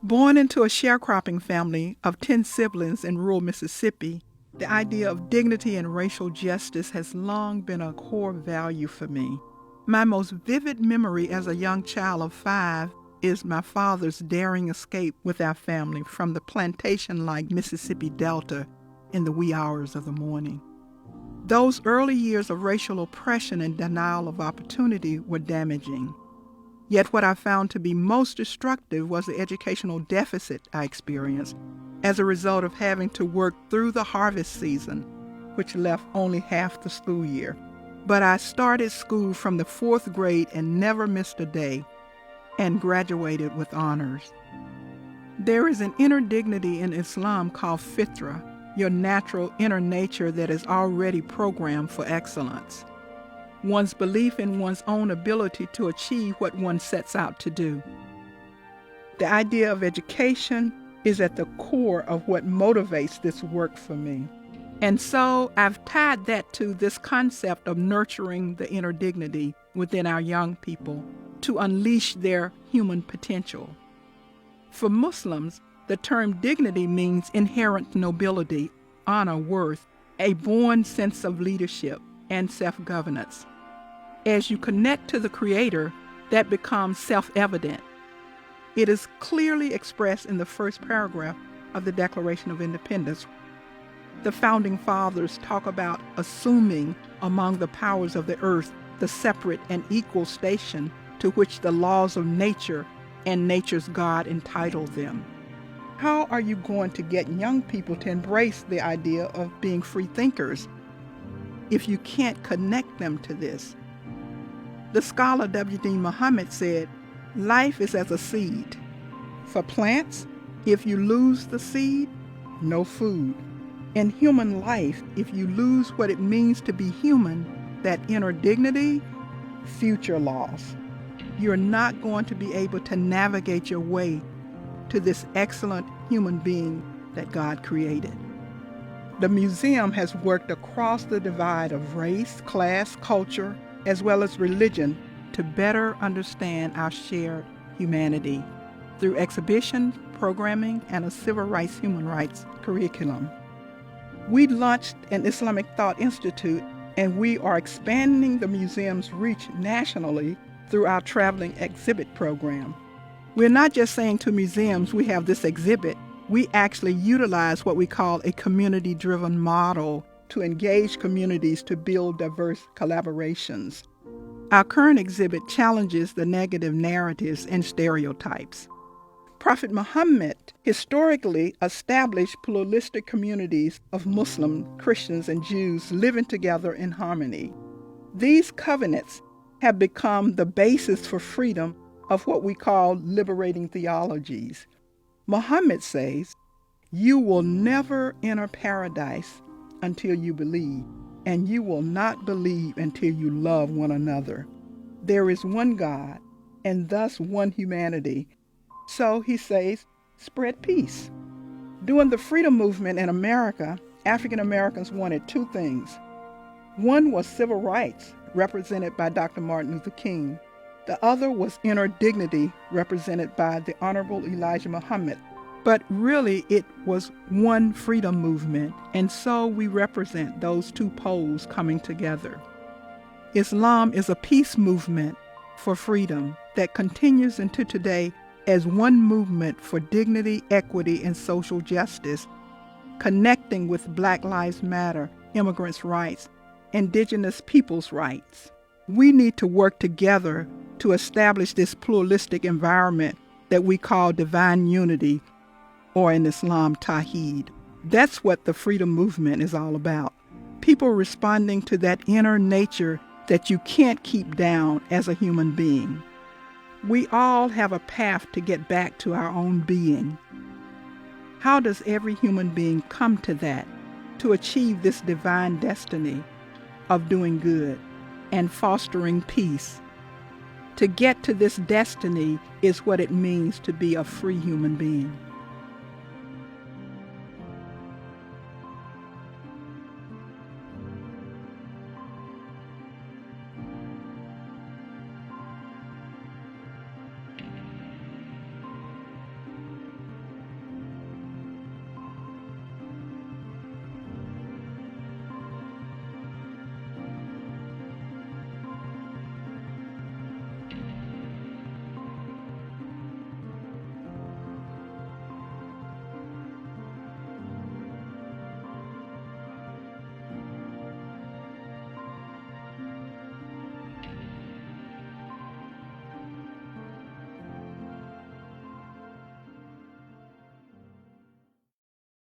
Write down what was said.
Born into a sharecropping family of 10 siblings in rural Mississippi, the idea of dignity and racial justice has long been a core value for me. My most vivid memory as a young child of 5 is my father's daring escape with our family from the plantation-like Mississippi Delta in the wee hours of the morning. Those early years of racial oppression and denial of opportunity were damaging. Yet what I found to be most destructive was the educational deficit I experienced as a result of having to work through the harvest season, which left only half the school year. But I started school from the 4th grade and never missed a day, and graduated with honors. There is an inner dignity in Islam called fitra, your natural inner nature that is already programmed for excellence. One's belief in one's own ability to achieve what one sets out to do. The idea of education is at the core of what motivates this work for me. And so I've tied that to this concept of nurturing the inner dignity within our young people to unleash their human potential. For Muslims, the term dignity means inherent nobility, honor, worth, a born sense of leadership and self-governance. As you connect to the Creator, that becomes self-evident. It is clearly expressed in the first paragraph of the Declaration of Independence. The Founding Fathers talk about assuming among the powers of the earth the separate and equal station to which the laws of nature and nature's God entitle them. How are you going to get young people to embrace the idea of being free thinkers if you can't connect them to this? The scholar W.D. Muhammad said, "Life is as a seed. For plants, if you lose the seed, no food. In human life, if you lose what it means to be human, that inner dignity, future loss. You're not going to be able to navigate your way to this excellent human being that God created." The museum has worked across the divide of race, class, culture, as well as religion to better understand our shared humanity through exhibition, programming, and a civil rights, human rights curriculum. We launched an Islamic Thought Institute, and we are expanding the museum's reach nationally through our traveling exhibit program. We're not just saying to museums we have this exhibit. We actually utilize what we call a community-driven model to engage communities to build diverse collaborations. Our current exhibit challenges the negative narratives and stereotypes. Prophet Muhammad historically established pluralistic communities of Muslims, Christians, and Jews living together in harmony. These covenants have become the basis for freedom of what we call liberating theologies. Muhammad says, "You will never enter paradise until you believe, and you will not believe until you love one another. There is one God, and thus one humanity." So he says, spread peace. During the freedom movement in America, African Americans wanted 2 things. One was civil rights, represented by Dr. Martin Luther King. The other was inner dignity, represented by the Honorable Elijah Muhammad. But really, it was one freedom movement, and so we represent those 2 poles coming together. Islam is a peace movement for freedom that continues into today as one movement for dignity, equity, and social justice, connecting with Black Lives Matter, immigrants' rights, indigenous peoples' rights. We need to work together to establish this pluralistic environment that we call divine unity, or in Islam, tawhid. That's what the freedom movement is all about. People responding to that inner nature that you can't keep down as a human being. We all have a path to get back to our own being. How does every human being come to that, to achieve this divine destiny of doing good and fostering peace? To get to this destiny is what it means to be a free human being.